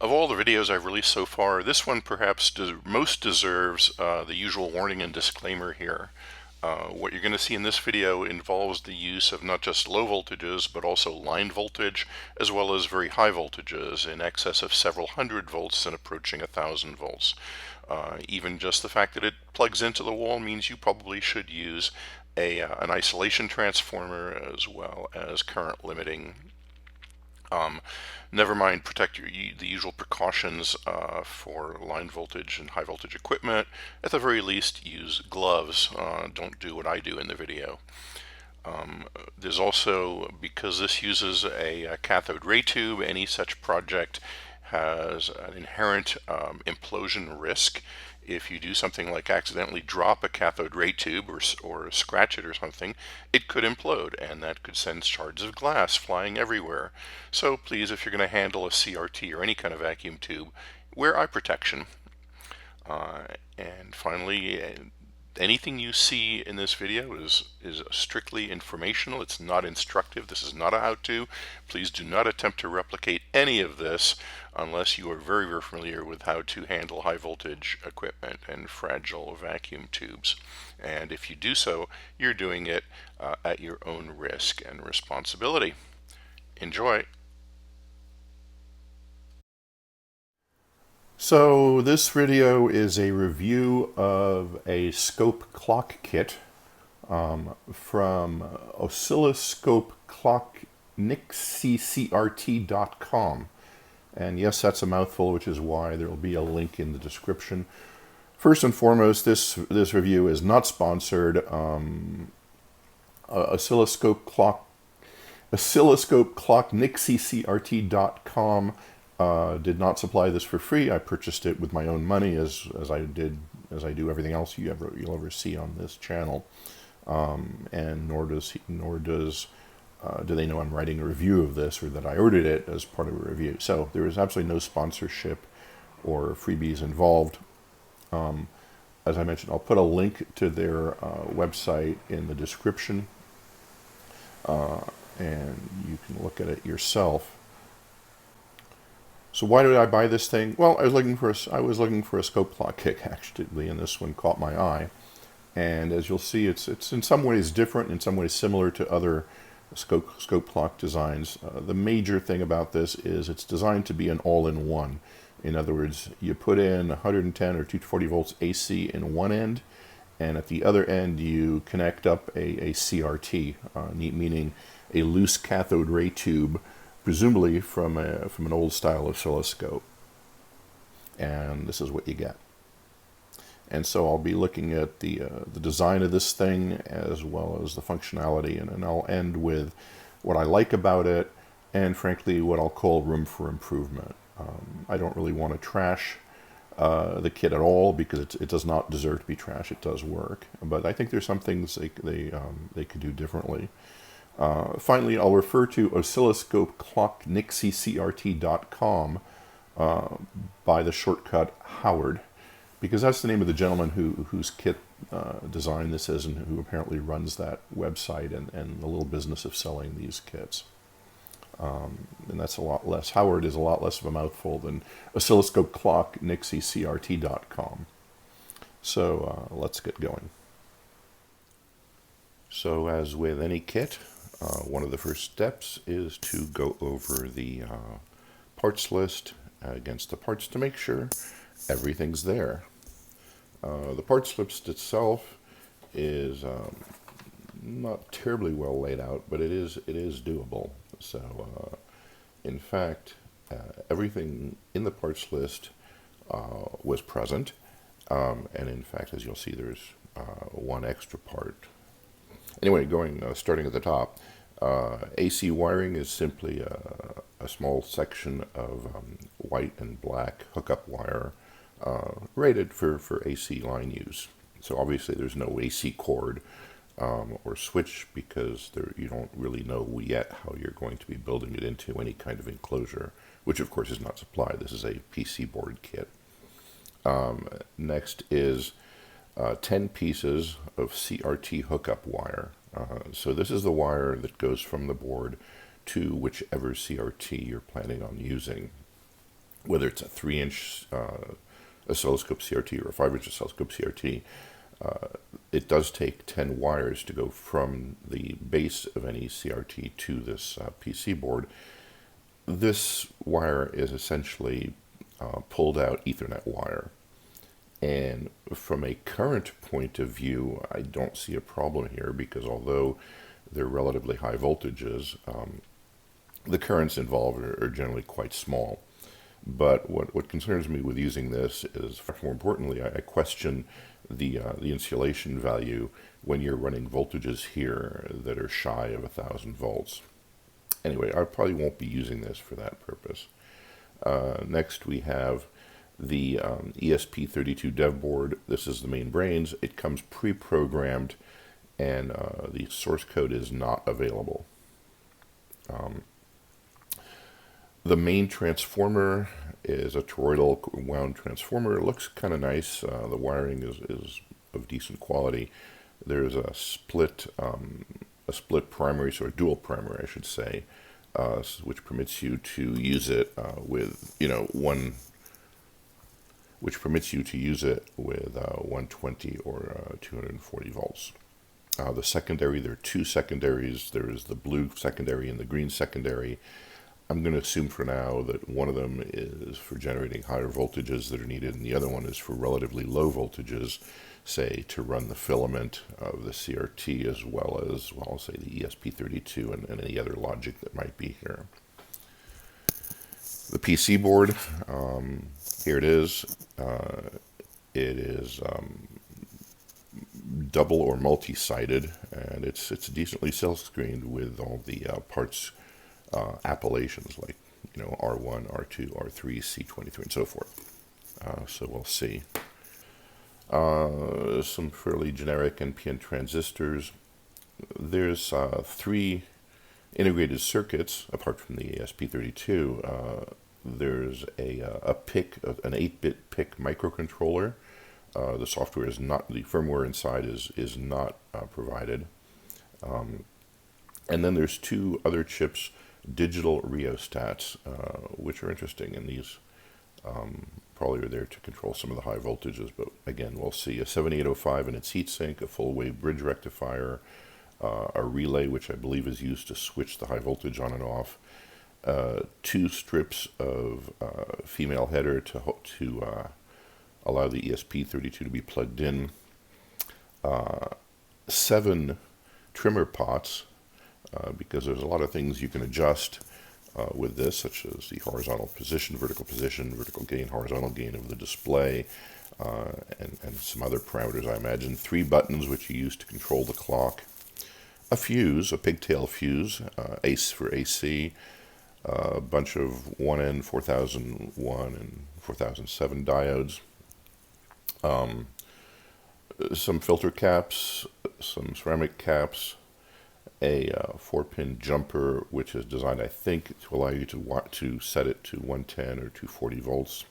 Of all the videos I've released so far, this one perhaps most deserves the usual warning and disclaimer here. What you're going to see in this video involves the use of not just low voltages, but also line voltage, as well as very high voltages in excess of several hundred volts and approaching 1,000 volts. Even just the fact that it plugs into the wall means you probably should use an isolation transformer as well as current limiting. Never mind the usual precautions for line voltage and high voltage equipment. At the very least, use gloves. Don't do what I do in the video. There's also, because this uses a cathode ray tube, any such project has an inherent implosion risk. If you do something like accidentally drop a cathode ray tube or scratch it or something, it could implode, and that could send shards of glass flying everywhere. So please, if you're going to handle a CRT or any kind of vacuum tube, wear eye protection. And finally, anything you see in this video is strictly informational. It's not instructive. This is not a how-to. Please do not attempt to replicate any of this unless you are very, very familiar with how to handle high voltage equipment and fragile vacuum tubes. And if you do so, you're doing it at your own risk and responsibility. Enjoy. So this video is a review of a scope clock kit from oscilloscopeclocknixccrt.com. And yes, that's a mouthful, which is why there will be a link in the description. First and foremost, this review is not sponsored. Oscilloscopeclocknixccrt.com did not supply this for free. I purchased it with my own money, as I do everything else you'll ever see on this channel. And nor do they know I'm writing a review of this or that I ordered it as part of a review. So there is absolutely no sponsorship or freebies involved. As I mentioned, I'll put a link to their website in the description, and you can look at it yourself. So why did I buy this thing? Well, I was looking for a scope clock kit actually, and this one caught my eye. And as you'll see, it's in some ways different, in some ways similar to other scope clock designs. The major thing about this is it's designed to be an all-in-one. In other words, you put in 110 or 240 volts AC in one end, and at the other end you connect up a CRT, meaning a loose cathode ray tube, presumably from an old style oscilloscope. And this is what you get. And so I'll be looking at the design of this thing as well as the functionality, and then I'll end with what I like about it and frankly what I'll call room for improvement. I don't really want to trash the kit at all because it does not deserve to be trash. It does work, but I think there's some things they could do differently. Finally, I'll refer to oscilloscopeclocknixccrt.com by the shortcut Howard, because that's the name of the gentleman whose kit design this is, and who apparently runs that website and the little business of selling these kits. And that's a lot less. Howard is a lot less of a mouthful than oscilloscopeclocknixccrt.com. So let's get going. So as with any kit, one of the first steps is to go over the parts list against the parts to make sure everything's there. The parts list itself is not terribly well laid out, but it is doable. So, in fact, everything in the parts list was present, and in fact, as you'll see, there's one extra part. Anyway, starting at the top, AC wiring is simply a small section of white and black hookup wire rated for AC line use. So obviously there's no AC cord or switch because you don't really know yet how you're going to be building it into any kind of enclosure, which of course is not supplied. This is a PC board kit. Next is 10 pieces of CRT hookup wire. So this is the wire that goes from the board to whichever CRT you're planning on using. whether it's a 3-inch oscilloscope CRT or a 5-inch oscilloscope CRT, it does take 10 wires to go from the base of any CRT to this PC board. This wire is essentially pulled out Ethernet wire. And from a current point of view, I don't see a problem here because although they're relatively high voltages, the currents involved are generally quite small. But what concerns me with using this is, far more importantly, I question the insulation value when you're running voltages here that are shy of 1,000 volts. Anyway, I probably won't be using this for that purpose. Next we have the ESP32 dev board. This is the main brains. It comes pre-programmed and the source code is not available. The main transformer is a toroidal wound transformer. It looks kind of nice. The wiring is of decent quality. There's a split primary, so a dual primary, I should say, which permits you to use it with 120 or 240 volts. The secondary, there are two secondaries. There is the blue secondary and the green secondary. I'm going to assume for now that one of them is for generating higher voltages that are needed, and the other one is for relatively low voltages, say, to run the filament of the CRT as well as, well, say, the ESP32 and any other logic that might be here. The PC board, here it is. It is double or multi-sided, and it's decently self-screened with all the parts appellations like R1, R2, R3, C23, and so forth. So we'll see. Some fairly generic NPN transistors. There's 3 integrated circuits apart from the ESP32. There's a PIC, an 8-bit PIC microcontroller. The software is not, the firmware inside is not provided. And then there's 2 other chips, digital rheostats, which are interesting, and these probably are there to control some of the high voltages, but again, we'll see. A 7805 and its heatsink, a full-wave bridge rectifier, a relay, which I believe is used to switch the high voltage on and off, 2 strips of female header to allow the ESP32 to be plugged in, 7 trimmer pots, because there's a lot of things you can adjust with this, such as the horizontal position, vertical gain, horizontal gain of the display, and some other parameters, I imagine. 3 buttons which you use to control the clock. A fuse, a pigtail fuse, ACE for AC, a bunch of 1N 4001 and 4007 diodes, some filter caps, some ceramic caps, a 4-pin jumper, which is designed, I think, to allow you to set it to 110 or 240 volts.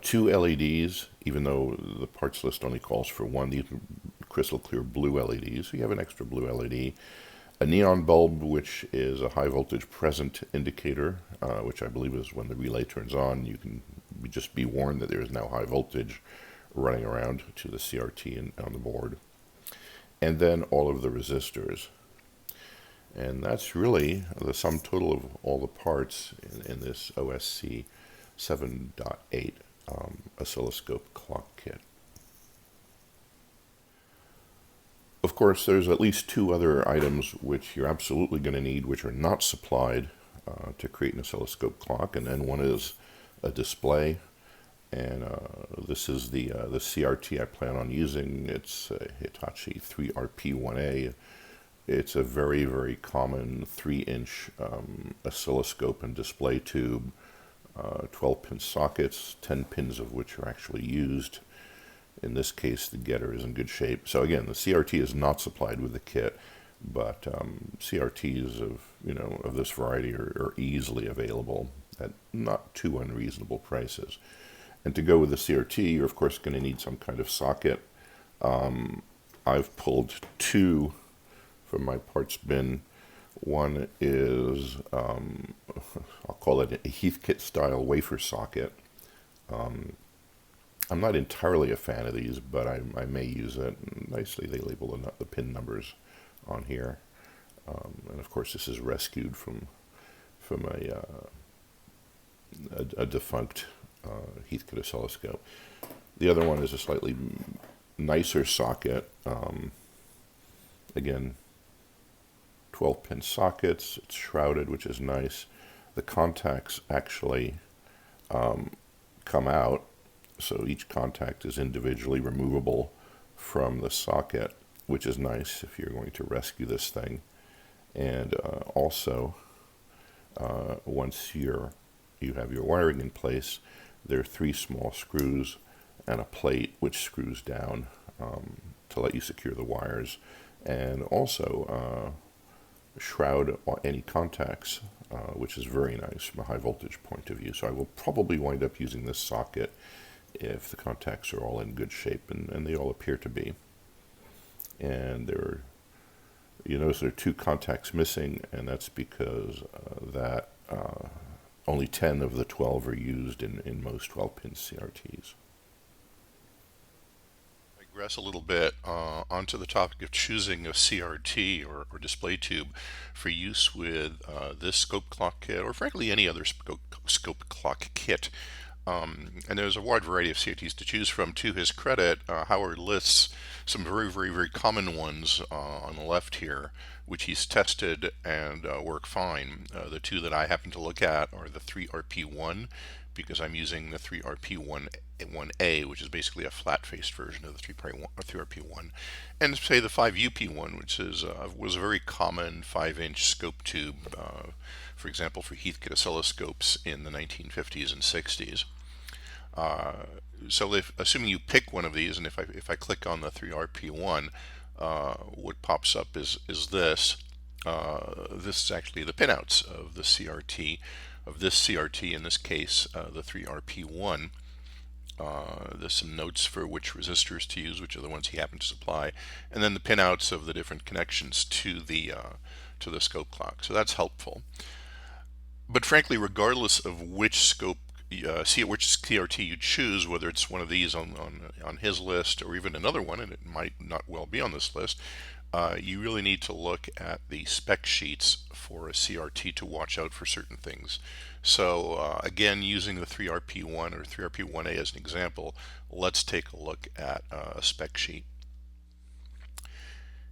2 LEDs, even though the parts list only calls for 1. These are crystal clear blue LEDs, so you have an extra blue LED. A neon bulb, which is a high voltage present indicator, which I believe is when the relay turns on. You can just be warned that there is now high voltage running around to the CRT and on the board. And then all of the resistors. And that's really the sum total of all the parts in this OSC 7.8 oscilloscope clock kit. Of course, there's at least 2 other items which you're absolutely going to need, which are not supplied to create an oscilloscope clock, and then one is a display. And this is the CRT I plan on using. It's a Hitachi 3RP1A. It's a very, very common 3-inch oscilloscope and display tube, 12-pin sockets, 10 pins of which are actually used. In this case, the getter is in good shape. So again, the CRT is not supplied with the kit, but CRTs of this variety are easily available at not too unreasonable prices. And to go with the CRT, you're of course going to need some kind of socket. I've pulled 2 from my parts bin. One is, I'll call it a Heathkit style wafer socket. I'm not entirely a fan of these, but I may use it. Nicely, they label the pin numbers on here. And of course, this is rescued from a defunct Heathkit oscilloscope. The other one is a slightly nicer socket. Again, 12-pin sockets. It's shrouded, which is nice. The contacts actually come out, so each contact is individually removable from the socket, which is nice if you're going to rescue this thing. And also, once you have your wiring in place, there are 3 small screws and a plate which screws down to let you secure the wires, and also shroud any contacts, which is very nice from a high voltage point of view. So I will probably wind up using this socket if the contacts are all in good shape, and they all appear to be. And you notice there are 2 contacts missing, and that's because only 10 of the 12 are used in most 12-pin CRTs. I digress a little bit onto the topic of choosing a CRT or display tube for use with this scope clock kit, or frankly any other scope clock kit. And there's a wide variety of CRTs to choose from. To his credit, Howard lists some very common ones on the left here, which he's tested and work fine. The 2 that I happen to look at are the 3RP1, because I'm using the 3RP1A, which is basically a flat-faced version of the 3RP1, and say the 5UP1, which was a very common 5-inch scope tube, for example, for Heathkit oscilloscopes in the 1950s and 60s. So assuming you pick one of these, and if I click on the 3RP1, what pops up is this. This is actually the pinouts of the CRT, in this case, the 3RP1. There's some notes for which resistors to use, which are the ones he happened to supply, and then the pinouts of the different connections to the scope clock. So that's helpful. But frankly, regardless of which which CRT you choose, whether it's one of these on his list or even another one, and it might not well be on this list, you really need to look at the spec sheets for a CRT to watch out for certain things. So again, using the 3RP1 or 3RP1A as an example, let's take a look at a spec sheet.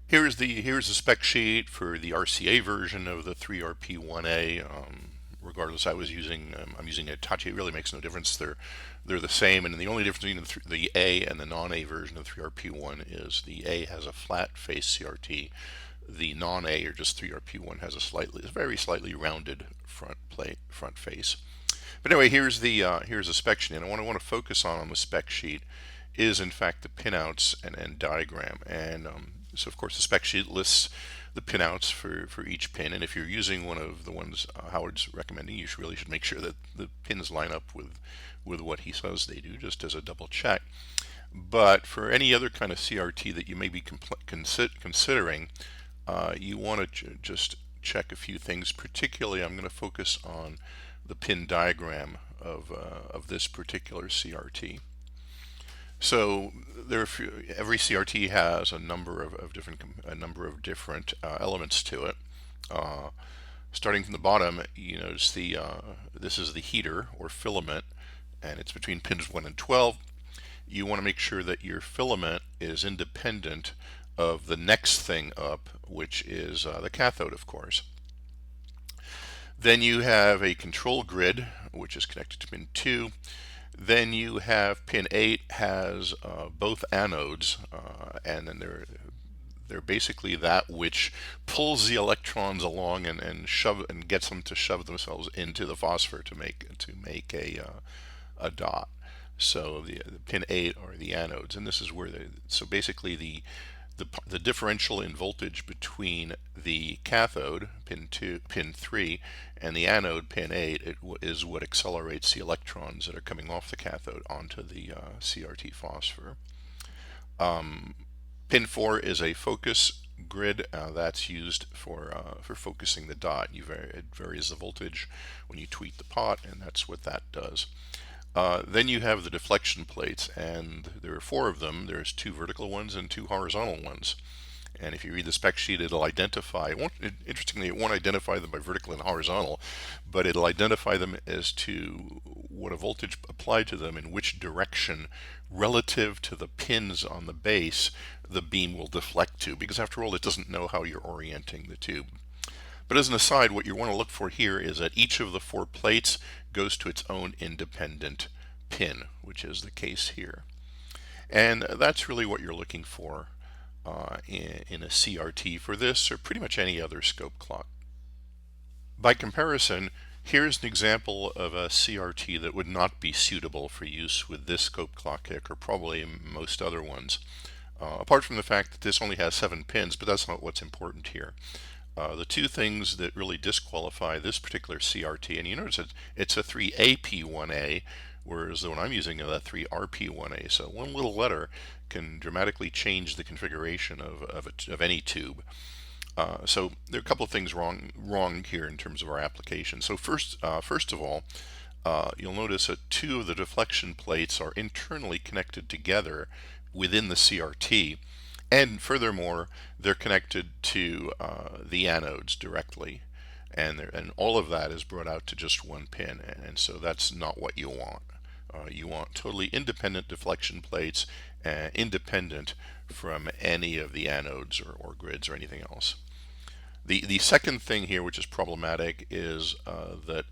Here's the spec sheet for the RCA version of the 3RP1A. Regardless, I'm using a Hitachi. It really makes no difference. They're the same, and the only difference between the A and the non-A version of 3RP1 is the A has a flat face CRT. The non-A, or just 3RP1, has a very slightly rounded front face. But anyway, here's a spec sheet, and what I want to focus on the spec sheet is in fact the pinouts and diagram. And so of course the spec sheet lists the pinouts for each pin, and if you're using one of the ones Howard's recommending, you really should make sure that the pins line up with what he says they do, just as a double check. But for any other kind of CRT that you may be considering, you want to just check a few things. Particularly, I'm going to focus on the pin diagram of this particular CRT. So every CRT has a number of different elements to it. Starting from the bottom, you notice this is the heater or filament, and it's between pins 1 and 12. You want to make sure that your filament is independent of the next thing up, which is the cathode, of course. Then you have a control grid, which is connected to pin 2. Then you have pin 8 has both anodes, and then they're basically that which pulls the electrons along and gets them to shove themselves into the phosphor to make a dot. So the pin 8 are the anodes, and this is where so basically the differential in voltage between the cathode, pin 3, and the anode, pin 8, is what accelerates the electrons that are coming off the cathode onto the CRT phosphor. Pin 4 is a focus grid. That's used for focusing the dot. It varies the voltage when you tweet the pot, and that's what that does. Then you have the deflection plates, and there are four of them. There's two vertical ones and two horizontal ones. And if you read the spec sheet, it'll identify, interestingly, it won't identify them by vertical and horizontal, but it'll identify them as to what a voltage applied to them in which direction relative to the pins on the base the beam will deflect to, because after all, it doesn't know how you're orienting the tube. But as an aside, what you want to look for here is that each of the four plates goes to its own independent pin, which is the case here. And that's really what you're looking for in a CRT for this or pretty much any other scope clock. By comparison, here's an example of a CRT that would not be suitable for use with this scope clock kick or probably most other ones. Apart from the fact that this only has 7 pins, but that's not what's important here. The two things that really disqualify this particular CRT, and you notice it's a 3AP1A, whereas the one I'm using is a 3RP1A. So one little letter can dramatically change the configuration of any tube. So there are a couple of things wrong here in terms of our application. So first of all, you'll notice that two of the deflection plates are internally connected together within the CRT. And furthermore, they're connected to the anodes directly, and all of that is brought out to just one pin, and so that's not what you want. You want totally independent deflection plates, independent from any of the anodes or grids or anything else. The second thing here, which is problematic, is that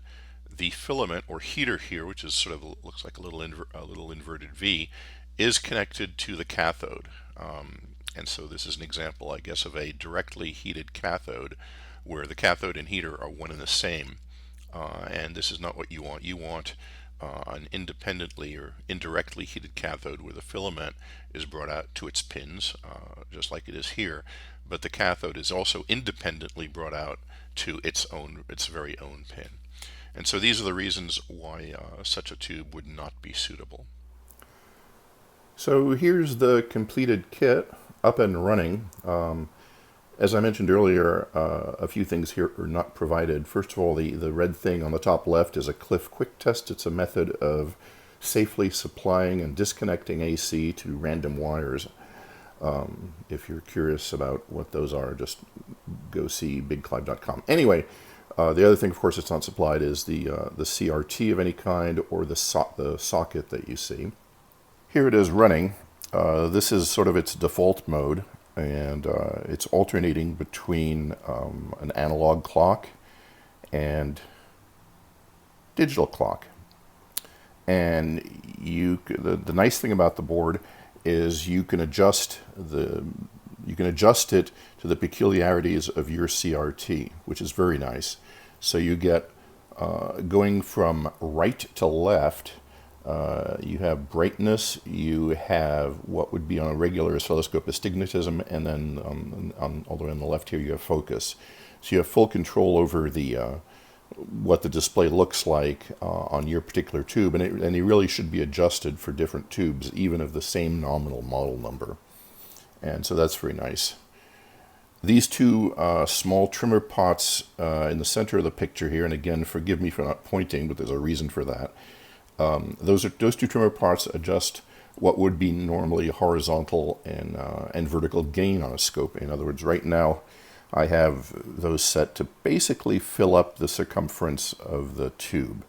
the filament or heater here, which is sort of looks like a little inverted V, is connected to the cathode. And so this is an example, I guess, of a directly heated cathode where the cathode and heater are one and the same. And this is not what you want. You want an independently or indirectly heated cathode where the filament is brought out to its pins, just like it is here, but the cathode is also independently brought out to its very own pin. And so these are the reasons why such a tube would not be suitable. So here's the completed kit up and running. As I mentioned earlier, a few things here are not provided. First of all, the red thing on the top left is a Cliff Quick Test. It's a method of safely supplying and disconnecting AC to random wires. If you're curious about what those are, just go see bigclive.com. Anyway, the other thing, of course, that's not supplied is the CRT of any kind or the socket that you see. Here it is running. This is sort of its default mode, and it's alternating between an analog clock and digital clock. And the nice thing about the board is you can adjust it to the peculiarities of your CRT, which is very nice. So you get going from right to left. You have brightness, you have what would be on a regular oscilloscope astigmatism, and then all the way on the left here you have focus. So you have full control over what the display looks like on your particular tube, and it really should be adjusted for different tubes, even of the same nominal model number. And so that's very nice. These two small trimmer pots in the center of the picture here, and again, forgive me for not pointing, but there's a reason for that. Those two trimmer parts adjust what would be normally horizontal and vertical gain on a scope. In other words, right now I have those set to basically fill up the circumference of the tube,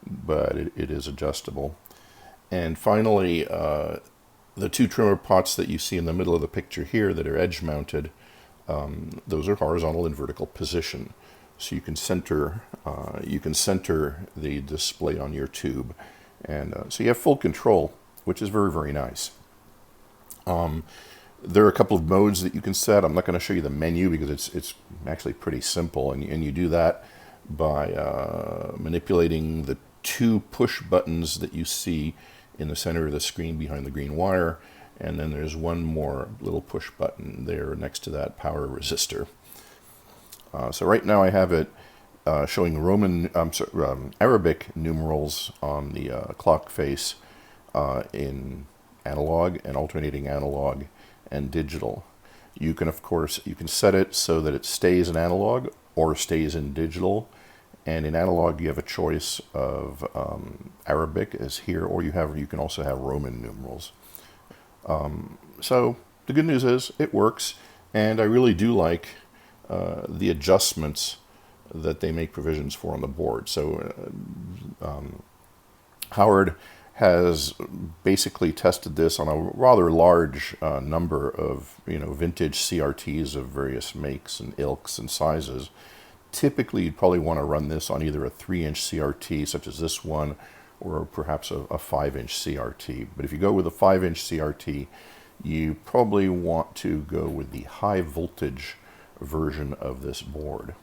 but it is adjustable. And finally, the two trimmer pots that you see in the middle of the picture here that are edge mounted, those are horizontal and vertical position. So you can center the display on your tube, and so you have full control, which is very, very nice. There are a couple of modes that you can set. I'm not going to show you the menu because it's actually pretty simple, and you do that by manipulating the two push buttons that you see in the center of the screen behind the green wire, and then there's one more little push button there next to that power resistor. So right now I have it showing Arabic numerals on the clock face in analog and alternating analog and digital. You can, of course, you can set it so that it stays in analog or stays in digital. And in analog, you have a choice of Arabic as here, or you can also have Roman numerals. So the good news is it works, and I really do like the adjustments that they make provisions for on the board. So Howard has basically tested this on a rather large number of vintage CRTs of various makes and ilks and sizes. Typically, you'd probably want to run this on either a 3-inch CRT, such as this one, or perhaps a 5-inch CRT. But if you go with a 5-inch CRT, you probably want to go with the high voltage version of this board.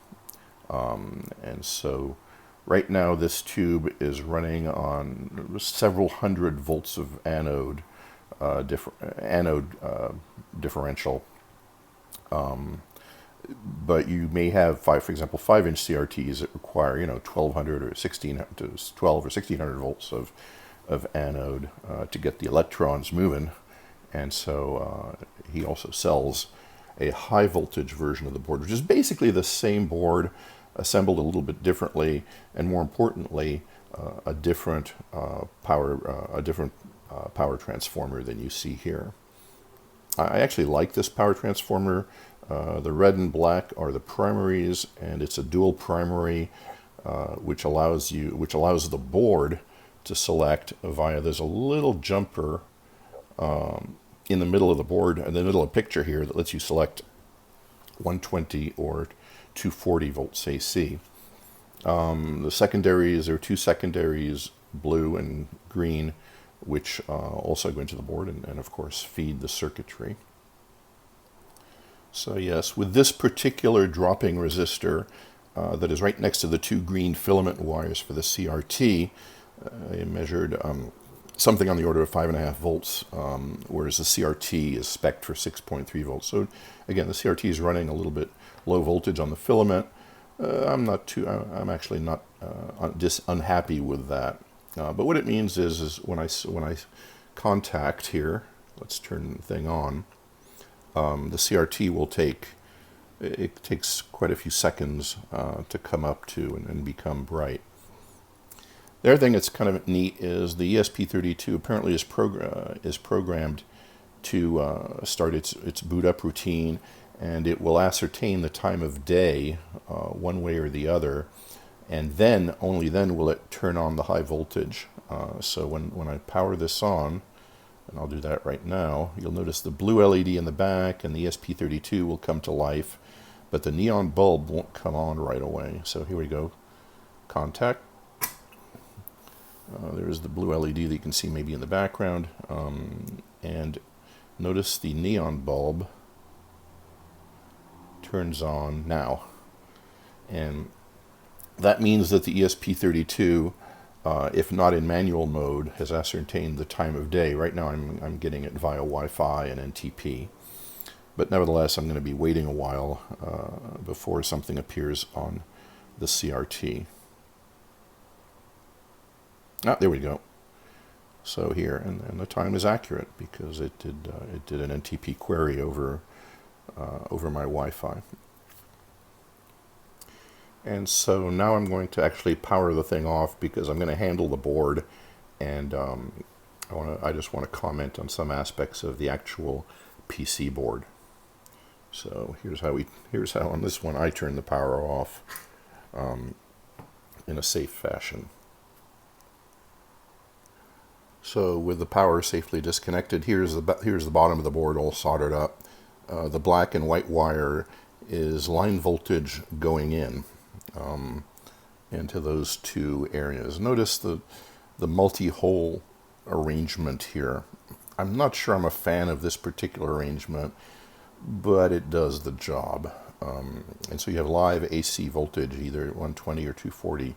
And so right now this tube is running on several hundred volts of anode differential. But you may have, for example, 5-inch CRTs that require 1200 or 12 or 1600 volts of anode to get the electrons moving. And so he also sells a high voltage version of the board, which is basically the same board assembled a little bit differently, and more importantly, a different power transformer than you see here. I actually like this power transformer. The red and black are the primaries, and it's a dual primary, which allows the board to select via. There's a little jumper in the middle of the board, in the middle of the picture here, that lets you select 120 or 240 volts AC. The secondaries, there are two secondaries, blue and green, which also go into the board and of course feed the circuitry. So yes, with this particular dropping resistor that is right next to the two green filament wires for the CRT, I measured something on the order of 5.5 volts, whereas the CRT is spec'd for 6.3 volts. So again, the CRT is running a little bit low voltage on the filament. I'm actually not unhappy with that. But what it means is when I contact here, let's turn the thing on. The CRT will it takes quite a few seconds to come up to and become bright. The other thing that's kind of neat is the ESP32 apparently is programmed to start its boot up routine, and it will ascertain the time of day one way or the other, and then, only then, will it turn on the high voltage. So when I power this on, and I'll do that right now, you'll notice the blue LED in the back and the ESP32 will come to life, but the neon bulb won't come on right away. So here we go. Contact. There's the blue LED that you can see maybe in the background. And notice the neon bulb turns on now. And that means that the ESP32, if not in manual mode, has ascertained the time of day. Right now I'm getting it via Wi-Fi and NTP. But nevertheless, I'm going to be waiting a while before something appears on the CRT. Ah, there we go. So here, and the time is accurate because it did an NTP query over my Wi-Fi. And so now I'm going to actually power the thing off because I'm going to handle the board, and I just want to comment on some aspects of the actual PC board. So here's how on this one I turn the power off in a safe fashion. So with the power safely disconnected, here's the bottom of the board all soldered up. The black and white wire is line voltage going in into those two areas. Notice the multi-hole arrangement here. I'm not sure I'm a fan of this particular arrangement, but it does the job. And so you have live AC voltage, either 120 or 240,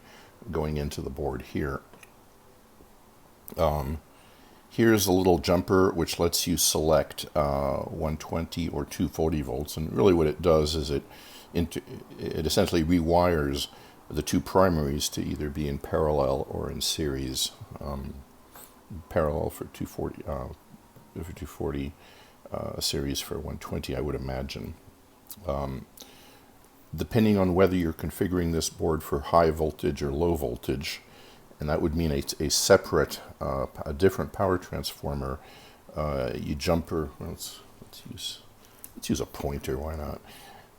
going into the board here. Here's a little jumper which lets you select 120 or 240 volts, and really what it does is it essentially rewires the two primaries to either be in parallel or in series. Parallel for 240, a series for 120, I would imagine. Depending on whether you're configuring this board for high voltage or low voltage, and that would mean a separate, a different power transformer. You jumper. Well, let's use a pointer. Why not?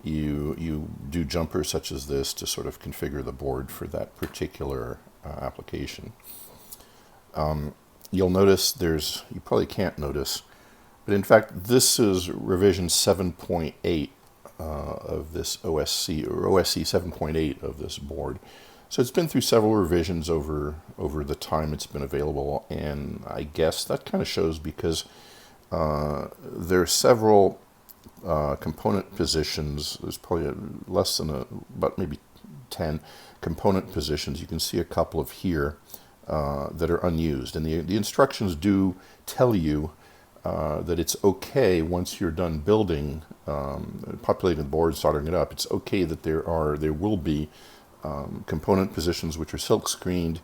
You do jumpers such as this to sort of configure the board for that particular application. You'll notice you probably can't notice, but in fact this is revision 7.8 of this OSC, or OSC 7.8 of this board. So it's been through several revisions over the time it's been available, and I guess that kind of shows because there are several component positions. There's probably less than about maybe 10 component positions. You can see a couple of here that are unused, and the instructions do tell you that it's okay once you're done building, populating the board, soldering it up. It's okay that there will be component positions which are silk screened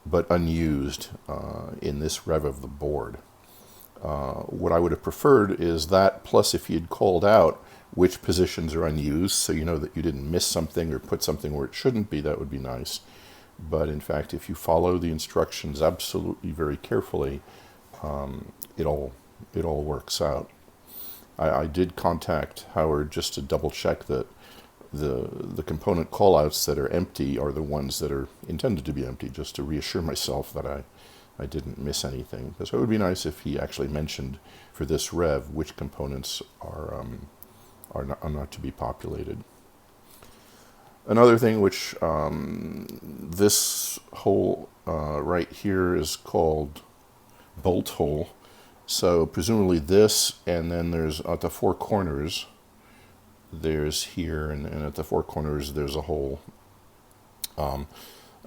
but unused in this rev of the board. What I would have preferred is that, plus if you'd called out which positions are unused so you know that you didn't miss something or put something where it shouldn't be, that would be nice. But in fact, if you follow the instructions absolutely very carefully, it all works out. I did contact Howard just to double check that the component callouts that are empty are the ones that are intended to be empty, just to reassure myself that I didn't miss anything. So it would be nice if he actually mentioned for this rev which components are not to be populated. Another thing which this hole right here is called bolt hole. So presumably this, and then there's at the four corners, there's here, and at the four corners there's a hole. I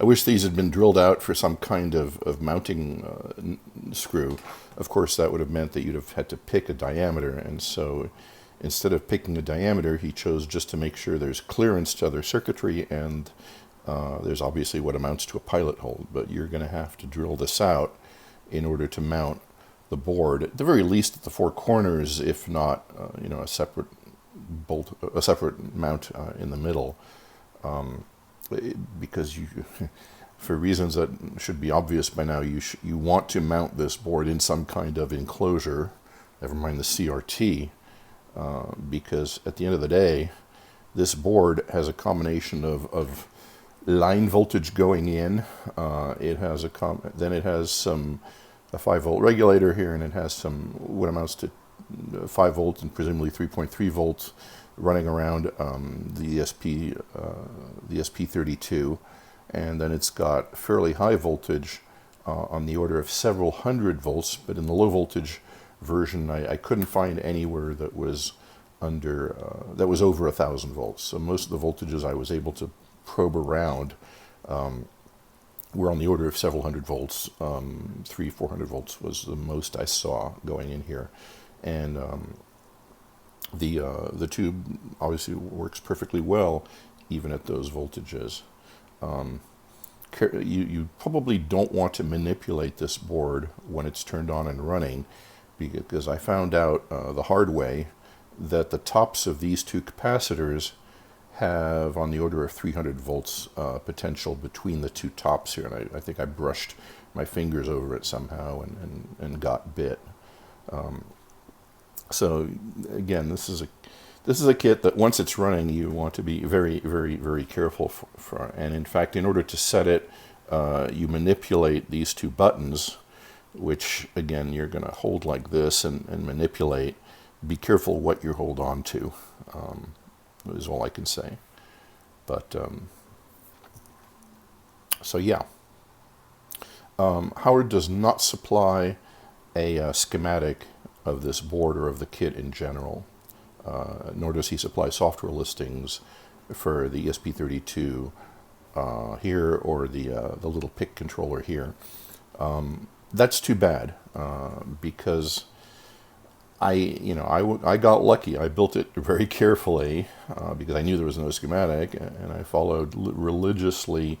wish these had been drilled out for some kind of mounting screw. Of course, that would have meant that you'd have had to pick a diameter, and so instead of picking a diameter, he chose just to make sure there's clearance to other circuitry, and there's obviously what amounts to a pilot hole, but you're going to have to drill this out in order to mount the board, at the very least at the four corners, if not a separate mount in the middle, because for reasons that should be obvious by now, you want to mount this board in some kind of enclosure, never mind the CRT, because at the end of the day, this board has a combination of line voltage going in. It has then it has a 5-volt regulator here, and it has some what amounts to 5 volts and presumably 3.3 volts running around the ESP32, and then it's got fairly high voltage on the order of several hundred volts, but in the low voltage version I couldn't find anywhere that was over 1,000 volts. So most of the voltages I was able to probe around were on the order of several hundred volts. 300-400 volts was the most I saw going in here, and the tube obviously works perfectly well even at those voltages. You probably don't want to manipulate this board when it's turned on and running, because I found out the hard way that the tops of these two capacitors have on the order of 300 volts potential between the two tops here, and I think I brushed my fingers over it somehow and got bit. So again, this is a kit that once it's running, you want to be very, very, very careful for. And in fact, in order to set it, you manipulate these two buttons, which again you're going to hold like this and manipulate. Be careful what you hold on to, is all I can say. But so yeah, Howard does not supply a schematic of this board or of the kit in general, nor does he supply software listings for the ESP32 here or the little PIC controller here. That's too bad, because I got lucky. I built it very carefully because I knew there was no schematic, and I followed religiously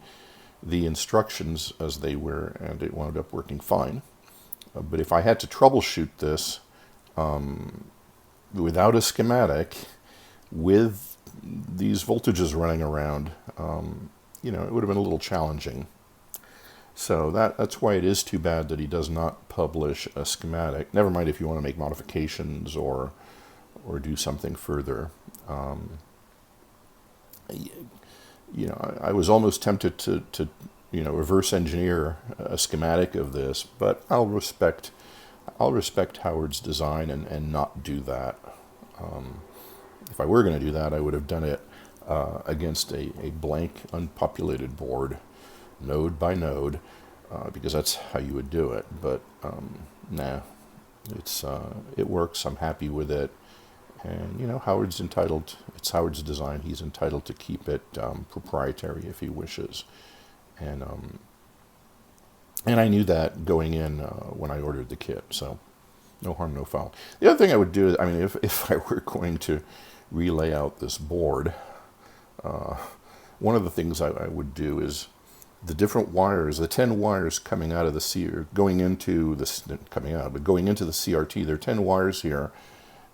the instructions as they were, and it wound up working fine. But if I had to troubleshoot this, without a schematic, with these voltages running around, you know, it would have been a little challenging. So that's why it is too bad that he does not publish a schematic. Never mind if you want to make modifications or do something further. You know, I was almost tempted to you know, reverse engineer a schematic of this, but I'll respect Howard's design and not do that. If I were going to do that, I would have done it against a blank, unpopulated board, node by node, because that's how you would do it. But nah, it works. I'm happy with it, and you know, Howard's entitled. It's Howard's design. He's entitled to keep it proprietary if he wishes, and I knew that going in when I ordered the kit. So no harm, no foul. The other thing I would do, I mean, if I were going to relay out this board, one of the things I would do is the different wires, the 10 wires coming out of the going into the CRT. There are 10 wires here,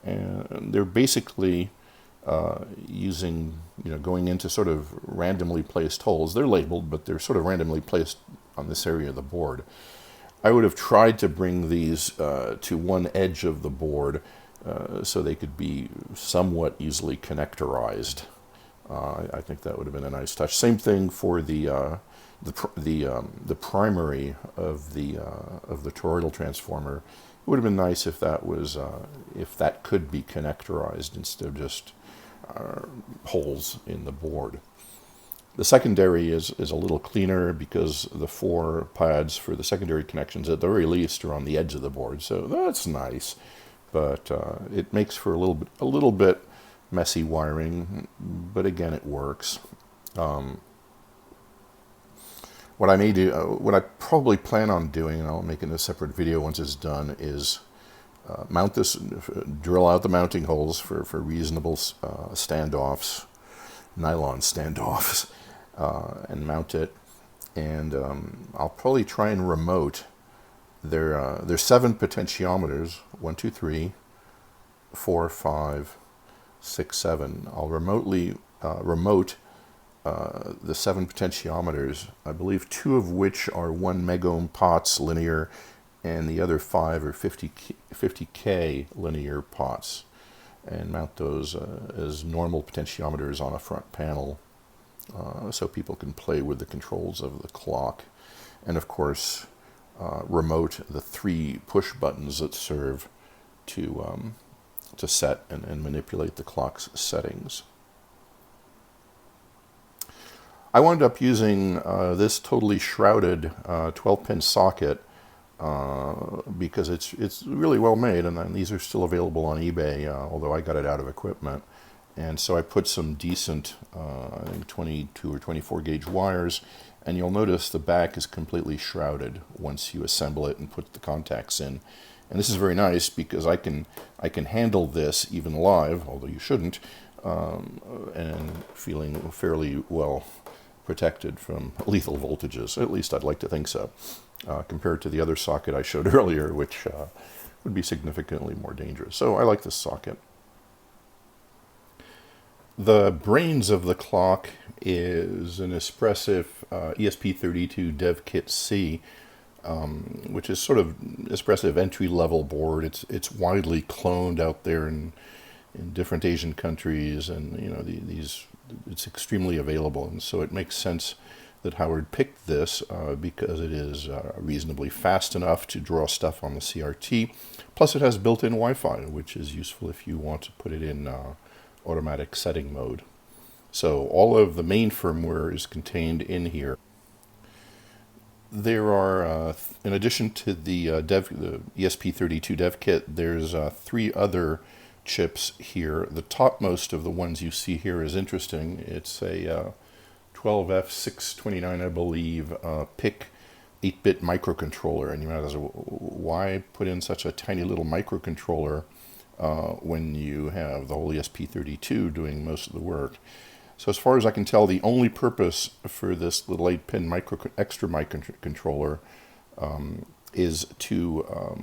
and they're basically using, you know, going into sort of randomly placed holes. They're labeled, but they're sort of randomly placed on this area of the board. I would have tried to bring these to one edge of the board so they could be somewhat easily connectorized. I think that would have been a nice touch. Same thing for the primary of the toroidal transformer. It would have been nice if that was if that could be connectorized instead of just holes in the board. The secondary is a little cleaner because the 4 pads for the secondary connections at the very least are on the edge of the board, so that's nice. But it makes for a little bit messy wiring, but again, it works. What I may do, what I probably plan on doing, and I'll make it in a separate video once it's done, is mount this, drill out the mounting holes for reasonable standoffs, nylon standoffs, and mount it. And I'll probably try and remote. There's 7 potentiometers, 1, 2, 3, 4, 5, 6, 7. I'll remotely remote the 7 potentiometers, I believe 2 of which are 1 megohm pots linear, and the other 5 are 50K linear pots, and mount those as normal potentiometers on a front panel so people can play with the controls of the clock. And of course, remote the 3 push buttons that serve to set and manipulate the clock's settings. I wound up using this totally shrouded 12-pin socket because it's really well made, and these are still available on eBay, although I got it out of equipment. And so I put some decent, I think 22 or 24 gauge wires, and you'll notice the back is completely shrouded once you assemble it and put the contacts in. And this is very nice because I can handle this even live, although you shouldn't, and feeling fairly well protected from lethal voltages. At least I'd like to think so, compared to the other socket I showed earlier, which would be significantly more dangerous. So I like this socket. The brains of the clock is an Espressif ESP32 Dev Kit C, which is sort of Espressif entry-level board. It's widely cloned out there in different Asian countries, and you know it's extremely available, and so it makes sense that Howard picked this because it is reasonably fast enough to draw stuff on the CRT. Plus, it has built-in Wi-Fi, which is useful if you want to put it in automatic setting mode. So all of the main firmware is contained in here. There are, in addition to the ESP32 Dev Kit, there's 3 other chips here. The topmost of the ones you see here is interesting. It's a 12F629, I believe, PIC 8-bit microcontroller. And you might ask, why put in such a tiny little microcontroller when you have the whole ESP32 doing most of the work? So as far as I can tell, the only purpose for this little 8-pin extra microcontroller is to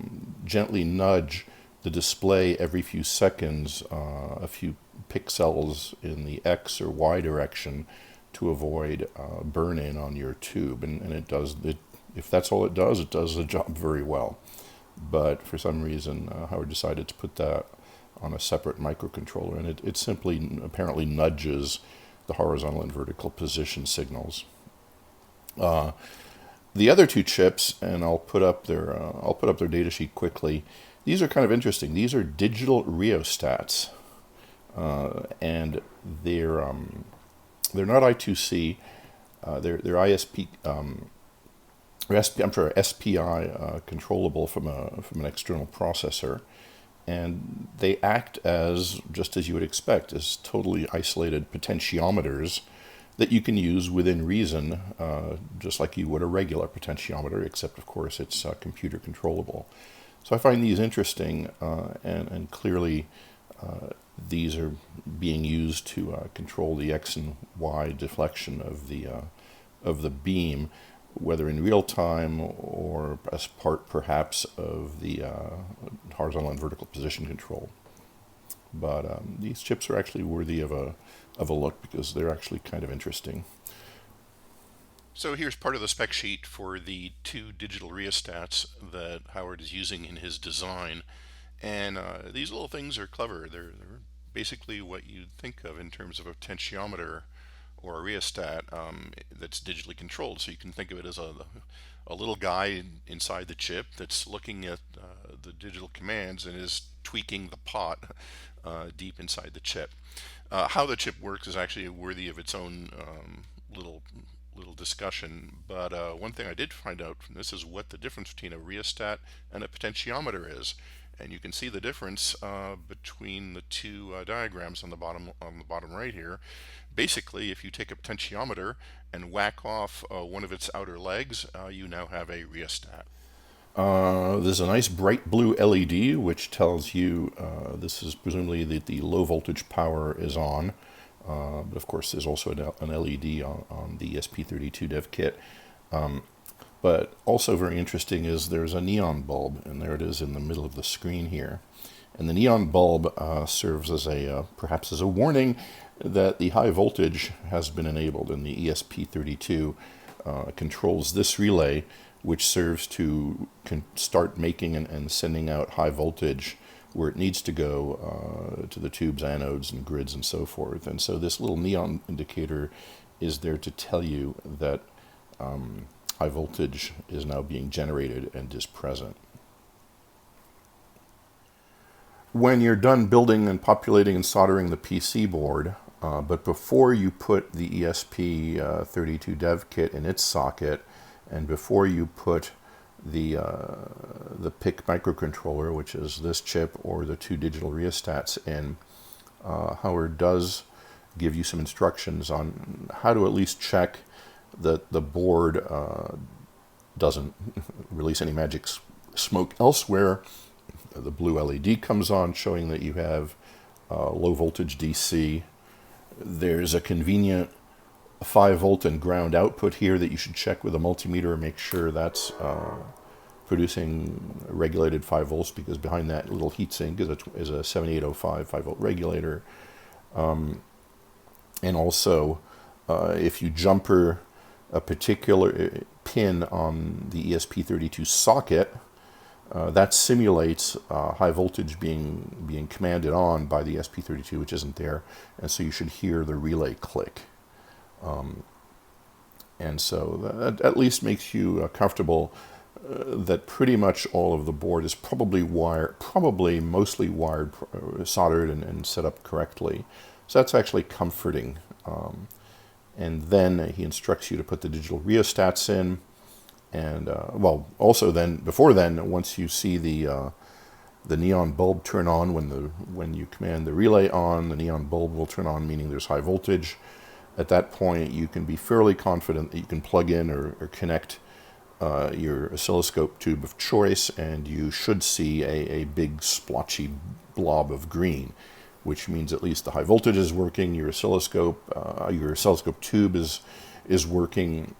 gently nudge the display every few seconds a few pixels in the X or Y direction to avoid burn-in on your tube, and it does it. If that's all it does the job very well. But for some reason, Howard decided to put that on a separate microcontroller, and it simply apparently nudges the horizontal and vertical position signals. The other two chips, and I'll put up their datasheet quickly. These are kind of interesting. These are digital rheostats, and they're not I2C. They're ISP. SPI controllable from an external processor, and they act as, just as you would expect, as totally isolated potentiometers that you can use within reason, just like you would a regular potentiometer, except of course it's computer controllable. So I find these interesting, and clearly these are being used to control the X and Y deflection of the beam, whether in real time or as part perhaps of the horizontal and vertical position control. But these chips are actually worthy of a look because they're actually kind of interesting. So here's part of the spec sheet for the two digital rheostats that Howard is using in his design. And these little things are clever. They're basically what you'd think of in terms of a potentiometer or a rheostat that's digitally controlled. So you can think of it as a little guy inside the chip that's looking at the digital commands and is tweaking the pot deep inside the chip. How the chip works is actually worthy of its own little discussion, but one thing I did find out from this is what the difference between a rheostat and a potentiometer is. And you can see the difference between the two diagrams on the bottom right here. Basically, if you take a potentiometer and whack off one of its outer legs, you now have a rheostat. There's a nice bright blue LED which tells you this is presumably that the low voltage power is on. But of course there's also an LED on the ESP32 dev kit. But also very interesting is there's a neon bulb, and there it is in the middle of the screen here. And the neon bulb serves as perhaps as a warning that the high voltage has been enabled, and the ESP32 controls this relay, which serves to start making and sending out high voltage where it needs to go to the tubes, anodes, and grids, and so forth. And so this little neon indicator is there to tell you that high voltage is now being generated and is present. When you're done building and populating and soldering the PC board, but before you put the ESP32 dev kit in its socket, and before you put the PIC microcontroller, which is this chip, or the two digital rheostats in, Howard does give you some instructions on how to at least check that the board doesn't release any magic smoke elsewhere. The blue LED comes on showing that you have low voltage DC. There's a convenient 5 volt and ground output here that you should check with a multimeter and make sure that's producing regulated 5 volts, because behind that little heatsink is a 7805 5 volt regulator. And also, if you jumper a particular pin on the ESP32 socket, that simulates high voltage being commanded on by the ESP32, which isn't there, and so you should hear the relay click. And so that at least makes you comfortable that pretty much all of the board is probably mostly wired, soldered, and set up correctly. So that's actually comforting. And then he instructs you to put the digital rheostats in. And also then, before then, once you see the neon bulb turn on when you command the relay on, the neon bulb will turn on, meaning there's high voltage. At that point, you can be fairly confident that you can plug in or connect your oscilloscope tube of choice, and you should see a big splotchy blob of green, which means at least the high voltage is working, your oscilloscope tube is working,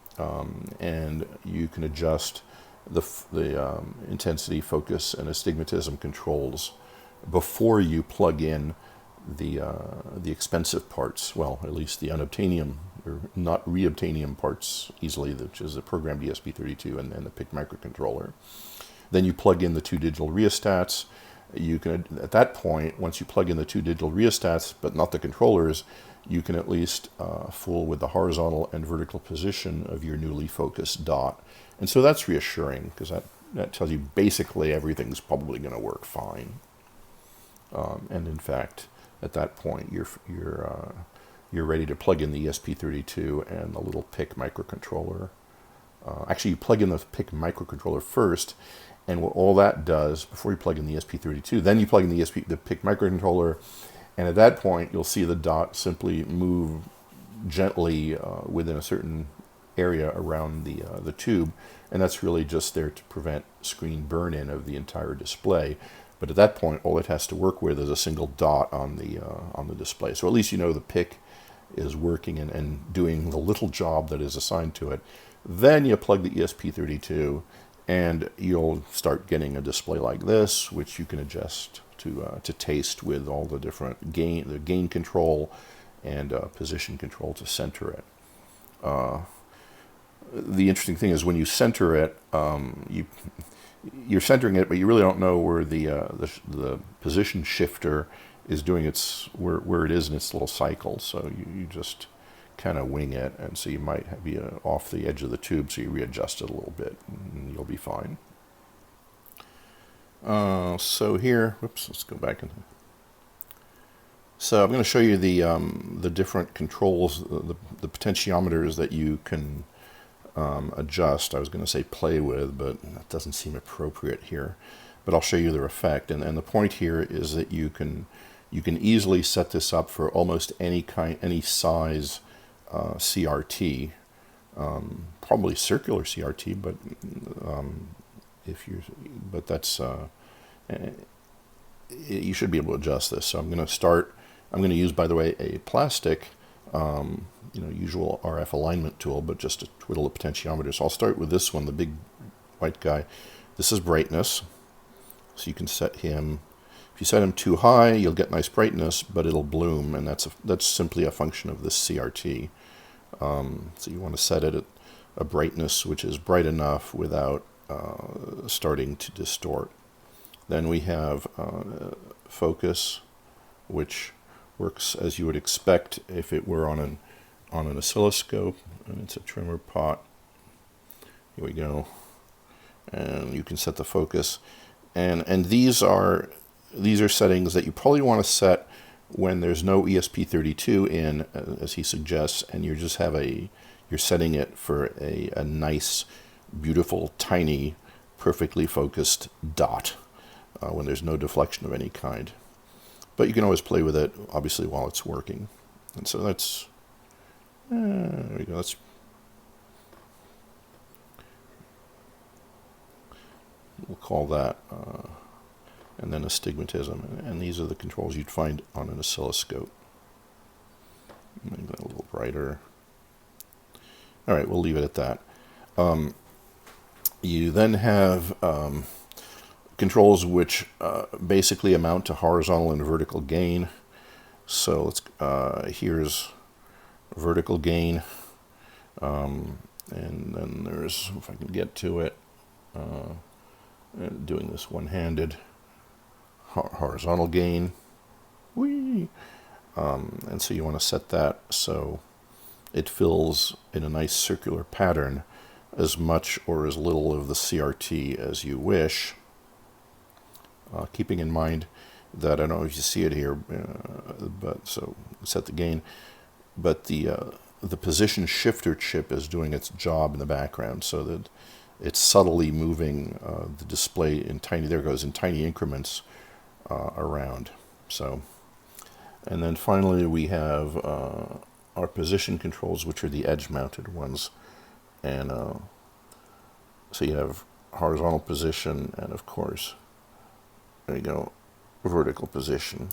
and you can adjust the intensity, focus, and astigmatism controls before you plug in the expensive parts. Well, at least the unobtainium or not reobtainium parts easily, which is the programmed ESP32 and the PIC microcontroller. Then you plug in the two digital rheostats. You can, at that point, once you plug in the two digital rheostats, but not the controllers, you can at least fool with the horizontal and vertical position of your newly focused dot. And so that's reassuring, because that tells you basically everything's probably going to work fine. And in fact, at that point, you're ready to plug in the ESP32 and the little PIC microcontroller. Actually, you plug in the PIC microcontroller first, and what all that does, before you plug in the ESP32, then you plug in the PIC microcontroller, and at that point, you'll see the dot simply move gently within a certain area around the tube, and that's really just there to prevent screen burn-in of the entire display. But at that point, all it has to work with is a single dot on the display. So at least you know the PIC is working and doing the little job that is assigned to it. Then you plug the ESP32, and you'll start getting a display like this, which you can adjust to taste with all the different gain control and position control to center it. The interesting thing is when you center it, you're centering it, but you really don't know where the position shifter is doing where it is in its little cycle. So you just kind of wing it, and so you might be off the edge of the tube, so you readjust it a little bit, and you'll be fine. So here, whoops, let's go back. So I'm going to show you the different controls, the potentiometers that you can adjust. I was going to say play with, but that doesn't seem appropriate here. But I'll show you their effect. And the point here is that you can easily set this up for almost any size CRT, probably circular CRT, but that's you should be able to adjust this. So I'm going to use, by the way, a plastic, usual RF alignment tool, but just to twiddle the potentiometer. So I'll start with this one, the big white guy. This is brightness, so you can set him. If you set him too high, you'll get nice brightness, but it'll bloom, and that's simply a function of this CRT. So you want to set it at a brightness which is bright enough without starting to distort. Then we have focus, which works as you would expect if it were on an oscilloscope, and it's a trimmer pot. Here we go, and you can set the focus, and these are settings that you probably want to set when there's no ESP32 in, as he suggests, and you're setting it for a nice, beautiful, tiny, perfectly focused dot when there's no deflection of any kind. But you can always play with it, obviously, while it's working. And so that's, there we go. We'll call that, and then astigmatism. And these are the controls you'd find on an oscilloscope. Make that a little brighter. All right, we'll leave it at that. You then have controls which basically amount to horizontal and vertical gain. So here's vertical gain, and then there's, if I can get to it, doing this one-handed, horizontal gain. Whee! And so you want to set that so it fills in a nice circular pattern as much or as little of the CRT as you wish. Keeping in mind that, I don't know if you see it here, but so set the gain, but the position shifter chip is doing its job in the background, so that it's subtly moving the display in tiny increments around. So, and then finally we have our position controls, which are the edge-mounted ones, and so you have horizontal position, and of course, there you go, vertical position.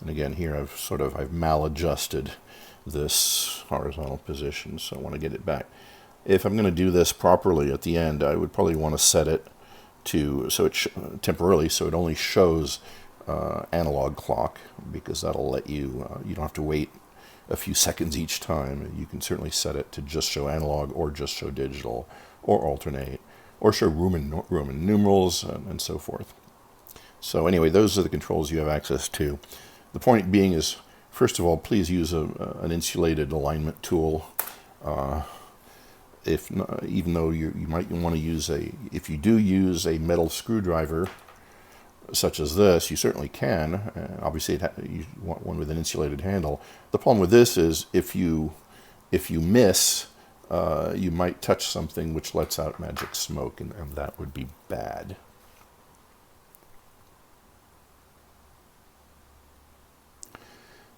And again, here I've maladjusted this horizontal position, so I want to get it back. If I'm going to do this properly at the end, I would probably want to set it so it temporarily, so it only shows analog clock, because that'll let you, you don't have to wait a few seconds each time. You can certainly set it to just show analog, or just show digital, or alternate, or show Roman numerals, and so forth. So anyway, those are the controls you have access to. The point being is, first of all, please use an insulated alignment tool. Even though you might want to use if you do use a metal screwdriver such as this, you certainly can. Obviously, you want one with an insulated handle. The problem with this is if you miss, you might touch something which lets out magic smoke, and that would be bad.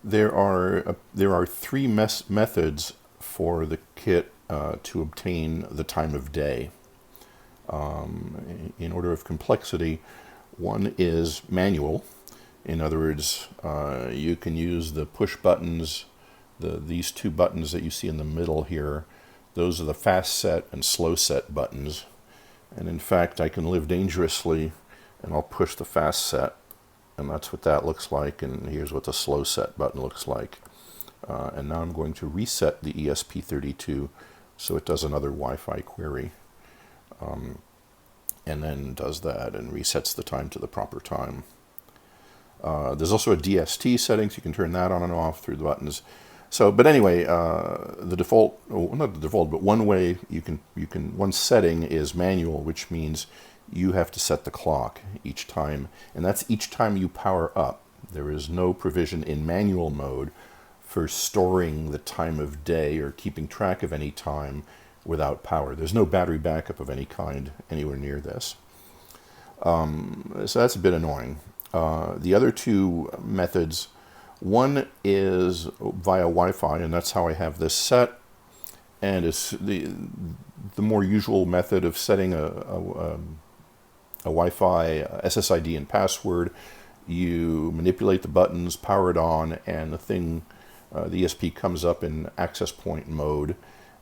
There are three methods for the kit to obtain the time of day. In order of complexity, one is manual. In other words, you can use the push buttons, these two buttons that you see in the middle here. Those are the fast set and slow set buttons. And in fact, I can live dangerously, and I'll push the fast set, and that's what that looks like. And here's what the slow set button looks like. And now I'm going to reset the ESP32 so it does another Wi-Fi query. And then does that and resets the time to the proper time. There's also a DST setting, so you can turn that on and off through the buttons. So, but anyway, the default, not the default, but one setting is manual, which means you have to set the clock each time, and that's each time you power up. There is no provision in manual mode for storing the time of day or keeping track of any time without power. There's no battery backup of any kind anywhere near this. So that's a bit annoying. The other two methods, one is via Wi-Fi, and that's how I have this set. And it's the more usual method of setting a Wi-Fi SSID and password. You manipulate the buttons, power it on, and the ESP comes up in access point mode,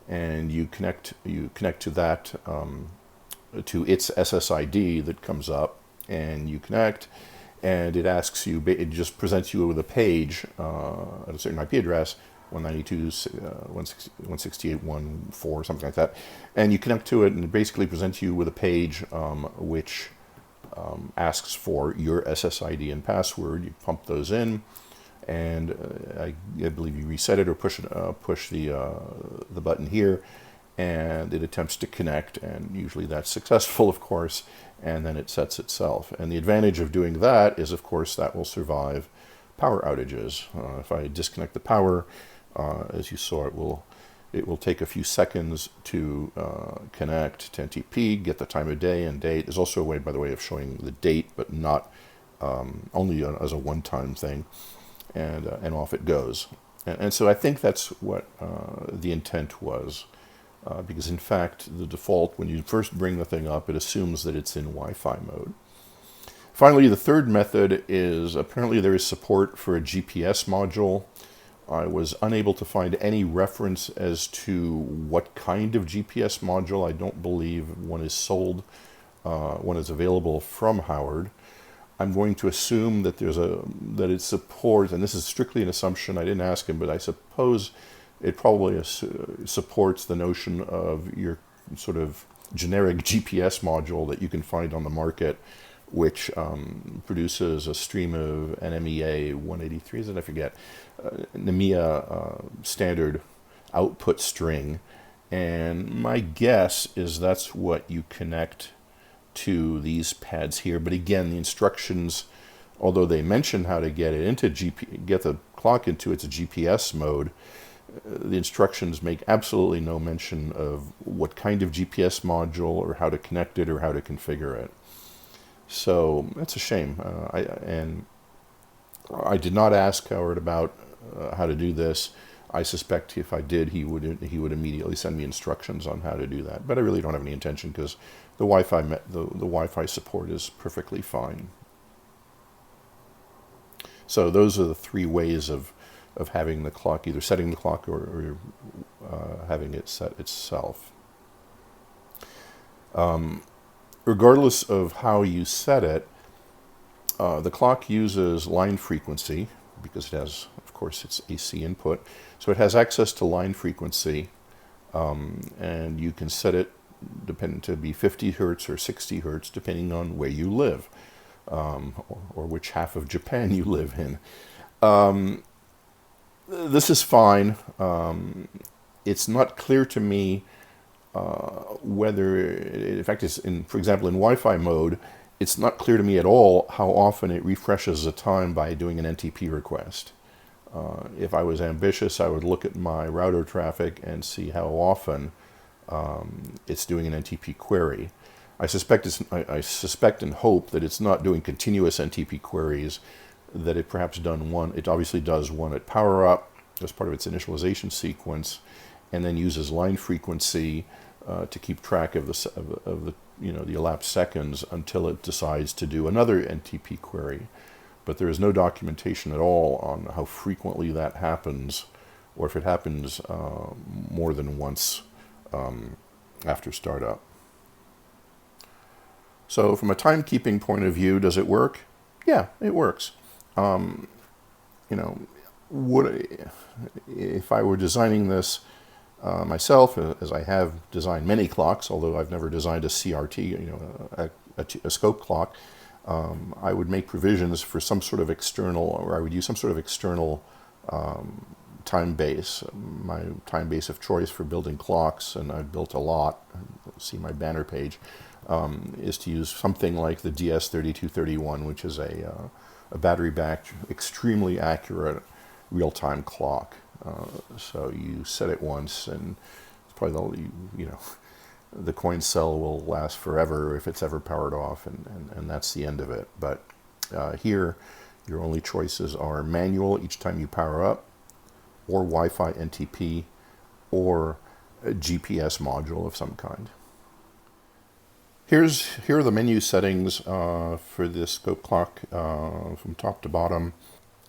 and you connect to that, to its SSID that comes up, and you connect, and it asks you, it just presents you with a page at a certain IP address, 192.168.1.4, something like that, and you connect to it, and it basically presents you with a page which asks for your SSID and password. You pump those in, and I believe you reset it or push the button here, and it attempts to connect, and usually that's successful, of course, and then it sets itself. And the advantage of doing that is, of course, that will survive power outages. If I disconnect the power, as you saw, it will take a few seconds to connect to NTP, get the time of day and date. There's also a way, by the way, of showing the date, but not only as a one-time thing, and off it goes. And so I think that's what the intent was, because in fact, the default, when you first bring the thing up, it assumes that it's in Wi-Fi mode. Finally, the third method is, apparently there is support for a GPS module. I was unable to find any reference as to what kind of GPS module. I don't believe one is sold, one is available from Howard. I'm going to assume that that it supports, and this is strictly an assumption, I didn't ask him, but I suppose it probably supports the notion of your sort of generic GPS module that you can find on the market, which produces a stream of NMEA 183, is it? I forget. NMEA standard output string. And my guess is that's what you connect to these pads here. But again, the instructions, although they mention how to get it into get the clock into its GPS mode, the instructions make absolutely no mention of what kind of GPS module or how to connect it or how to configure it. So that's a shame. I did not ask Howard about how to do this. I suspect if I did, he would immediately send me instructions on how to do that. But I really don't have any intention, because the Wi-Fi support is perfectly fine. So those are the three ways of having the clock, either setting the clock or having it set itself. regardless of how you set it, the clock uses line frequency because it has, of course, its AC input. So it has access to line frequency, and you can set it depending to be 50 hertz or 60 hertz, depending on where you live, or which half of Japan you live in. This is fine. It's not clear to me whether, in fact, for example, in Wi-Fi mode, it's not clear to me at all how often it refreshes the time by doing an NTP request. If I was ambitious, I would look at my router traffic and see how often it's doing an NTP query. I suspect and hope that it's not doing continuous NTP queries, that it perhaps it obviously does one at power up as part of its initialization sequence, and then uses line frequency to keep track of the the elapsed seconds until it decides to do another NTP query. But there is no documentation at all on how frequently that happens, or if it happens more than once after startup. So from a timekeeping point of view, does it work? Yeah, it works. If I were designing this myself, as I have designed many clocks, although I've never designed a CRT, a scope clock, I would make provisions for some sort of external, or I would use some sort of external time base. My time base of choice for building clocks, and I've built a lot, see my banner page, is to use something like the DS3231, which is a battery-backed, extremely accurate real-time clock. So you set it once, and it's probably the coin cell will last forever if it's ever powered off, and that's the end of it. But here, your only choices are manual each time you power up, or Wi-Fi NTP, or a GPS module of some kind. Here are the menu settings for this scope clock from top to bottom.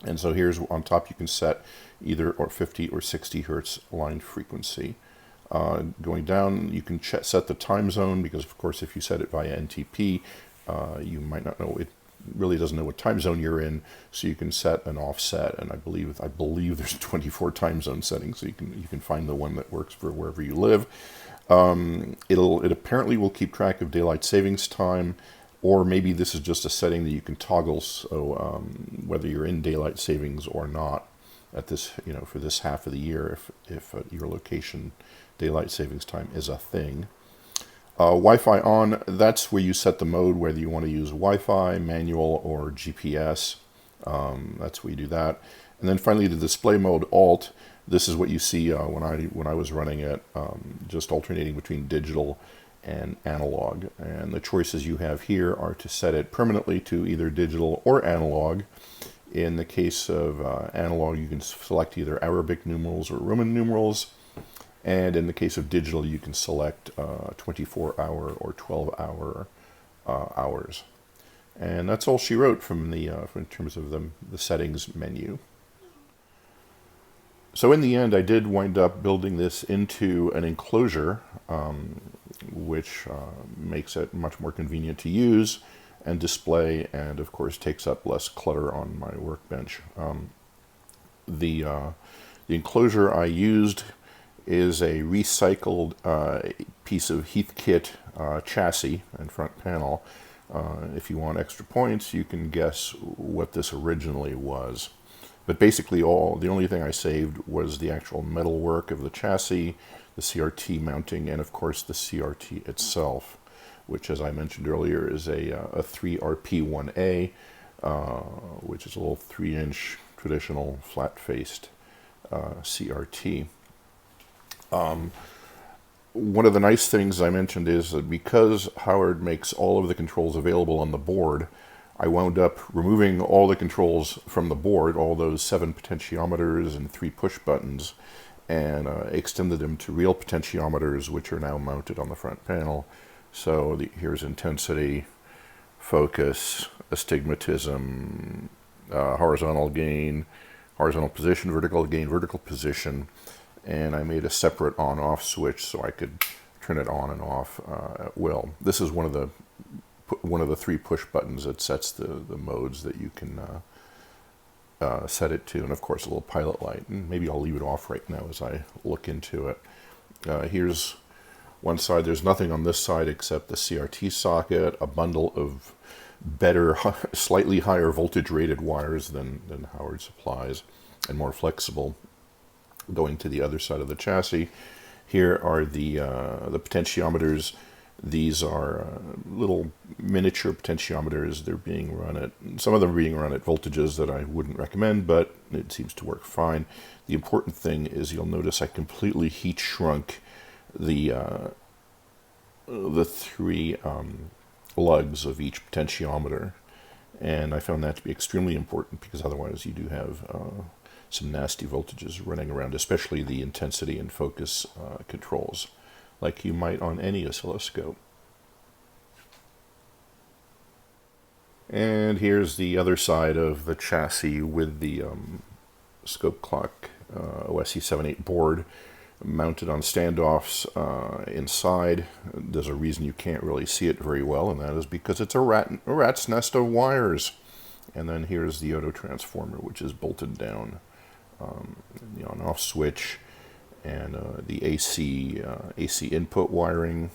And so here's on top, you can set either 50 or 60 hertz line frequency. Going down, you can set the time zone, because of course if you set it via NTP, you might not know, it really doesn't know what time zone you're in, so you can set an offset, and I believe there's 24 time zone settings, so you can find the one that works for wherever you live. It apparently will keep track of daylight savings time, or maybe this is just a setting that you can toggle, so whether you're in daylight savings or not at this, for this half of the year, if your location daylight savings time is a thing. Wi-Fi on, that's where you set the mode, whether you want to use Wi-Fi, manual, or GPS. That's where you do that. And then finally, the display mode alt. This is what you see when I was running it, just alternating between digital and analog. And the choices you have here are to set it permanently to either digital or analog. In the case of analog, you can select either Arabic numerals or Roman numerals. And in the case of digital, you can select 24-hour or 12-hour hours. And that's all she wrote from in terms of the settings menu. So in the end, I did wind up building this into an enclosure, which makes it much more convenient to use and display, and of course takes up less clutter on my workbench. The enclosure I used is a recycled piece of Heathkit chassis and front panel. If you want extra points, you can guess what this originally was. But basically the only thing I saved was the actual metalwork of the chassis, the CRT mounting, and of course the CRT itself, which, as I mentioned earlier, is a 3RP1A, which is a little 3-inch traditional flat-faced CRT. One of the nice things I mentioned is that because Howard makes all of the controls available on the board, I wound up removing all the controls from the board, all those 7 potentiometers and 3 push buttons, and extended them to real potentiometers, which are now mounted on the front panel. So here's intensity, focus, astigmatism, horizontal gain, horizontal position, vertical gain, vertical position, and I made a separate on-off switch so I could turn it on and off at will. This is one of the one of the 3 push buttons that sets the modes that you can set it to, and of course a little pilot light. And maybe I'll leave it off right now as I look into it. Here's one side. There's nothing on this side except the CRT socket, a bundle of better, slightly higher voltage rated wires than Howard supplies, and more flexible, going to the other side of the chassis. Here are the potentiometers. These are little miniature potentiometers. They're being run at, some of them are being run at voltages that I wouldn't recommend, but it seems to work fine. The important thing is you'll notice I completely heat shrunk the 3 lugs of each potentiometer, and I found that to be extremely important because otherwise you do have some nasty voltages running around, especially the intensity and focus controls, like you might on any oscilloscope. And here's the other side of the chassis with the scope clock OSC7 board mounted on standoffs inside. There's a reason you can't really see it very well, and that is because it's a rat's nest of wires. And then here's the auto transformer, which is bolted down, the on-off switch, and the AC input wiring.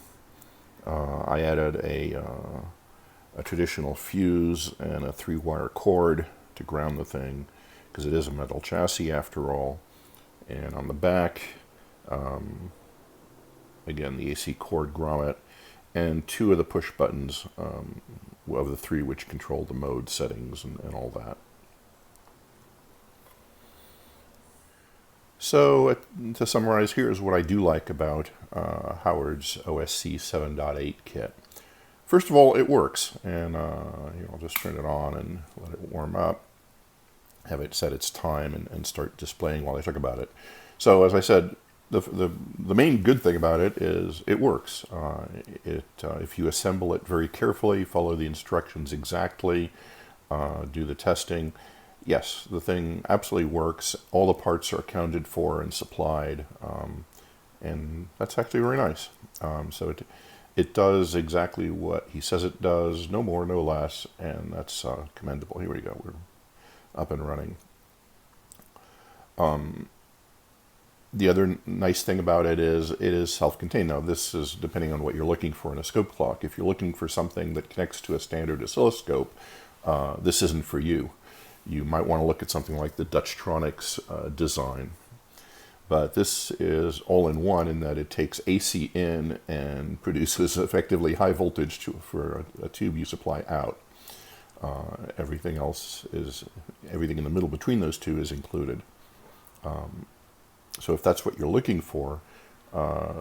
I added a traditional fuse and a 3-wire cord to ground the thing, because it is a metal chassis after all. And on the back, again, the AC cord grommet, and 2 of the push buttons of the 3 which control the mode settings and all that. So to summarize, here's what I do like about Howard's OSC 7.8 kit. First of all, it works, and I'll just turn it on and let it warm up, have it set its time, and start displaying while I talk about it. So as I said, the main good thing about it is it works. If you assemble it very carefully, follow the instructions exactly, do the testing, yes, the thing absolutely works. All the parts are accounted for and supplied, and that's actually very nice. So it does exactly what he says it does, no more, no less, and that's commendable. Here we go. We're up and running. The other nice thing about it is self-contained. Now, this is depending on what you're looking for in a scope clock. If you're looking for something that connects to a standard oscilloscope, this isn't for you. You might want to look at something like the Dutchtronics design. But this is all-in-one in that it takes AC in and produces effectively high voltage for a tube you supply out. Everything else everything in the middle between those two is included. So if that's what you're looking for,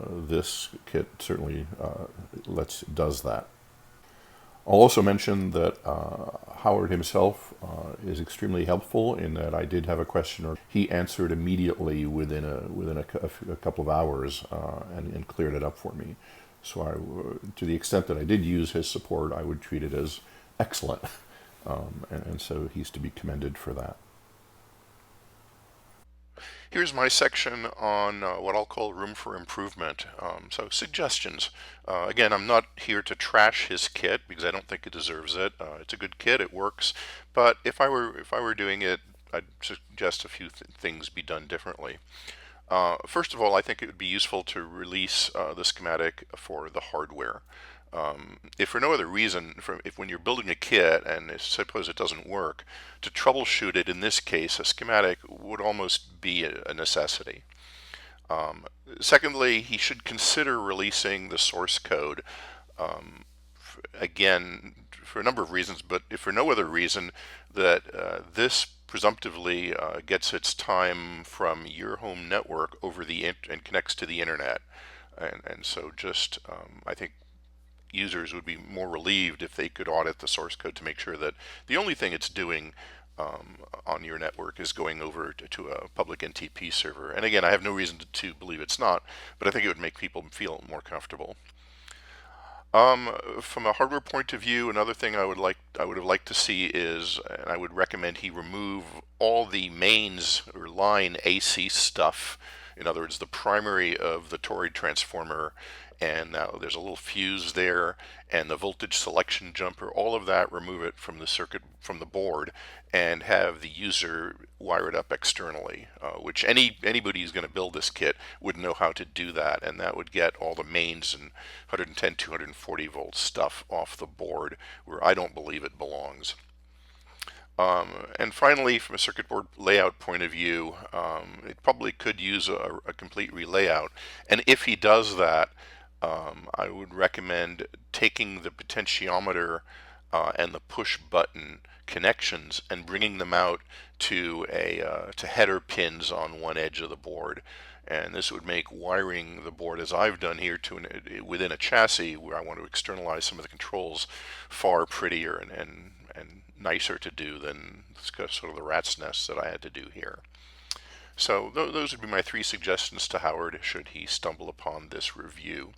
this kit certainly does that. I'll also mention that Howard himself is extremely helpful in that I did have a question, or he answered immediately within a couple of hours and cleared it up for me. So to the extent that I did use his support, I would treat it as excellent, and so he's to be commended for that. Here's my section on what I'll call room for improvement. So suggestions. Again, I'm not here to trash his kit because I don't think it deserves it. It's a good kit, it works. But if I were doing it, I'd suggest a few things be done differently. First of all, I think it would be useful to release the schematic for the hardware. If for no other reason, if when you're building a kit and suppose it doesn't work, to troubleshoot it in this case, a schematic would almost be a necessity. Secondly, he should consider releasing the source code, again, for a number of reasons, but if for no other reason, that this presumptively gets its time from your home network over and connects to the internet. And so just, I think, users would be more relieved if they could audit the source code to make sure that the only thing it's doing on your network is going over to a public NTP server. And again, I have no reason to believe it's not, but I think it would make people feel more comfortable. From a hardware point of view, another thing I would have liked to see is, and I would recommend he remove all the mains or line AC stuff In other words, the primary of the toroid transformer, and now there's a little fuse there, and the voltage selection jumper, all of that, remove it from the circuit, from the board, and have the user wire it up externally, which anybody who's going to build this kit would know how to do that, and that would get all the mains and 110, 240 volt stuff off the board where I don't believe it belongs. And finally, from a circuit board layout point of view, it probably could use a complete relayout. And if he does that, I would recommend taking the potentiometer and the push button connections and bringing them out to to header pins on one edge of the board. And this would make wiring the board, as I've done here, within a chassis where I want to externalize some of the controls, far prettier and nicer to do than sort of the rat's nest that I had to do here. So those would be my 3 suggestions to Howard should he stumble upon this review.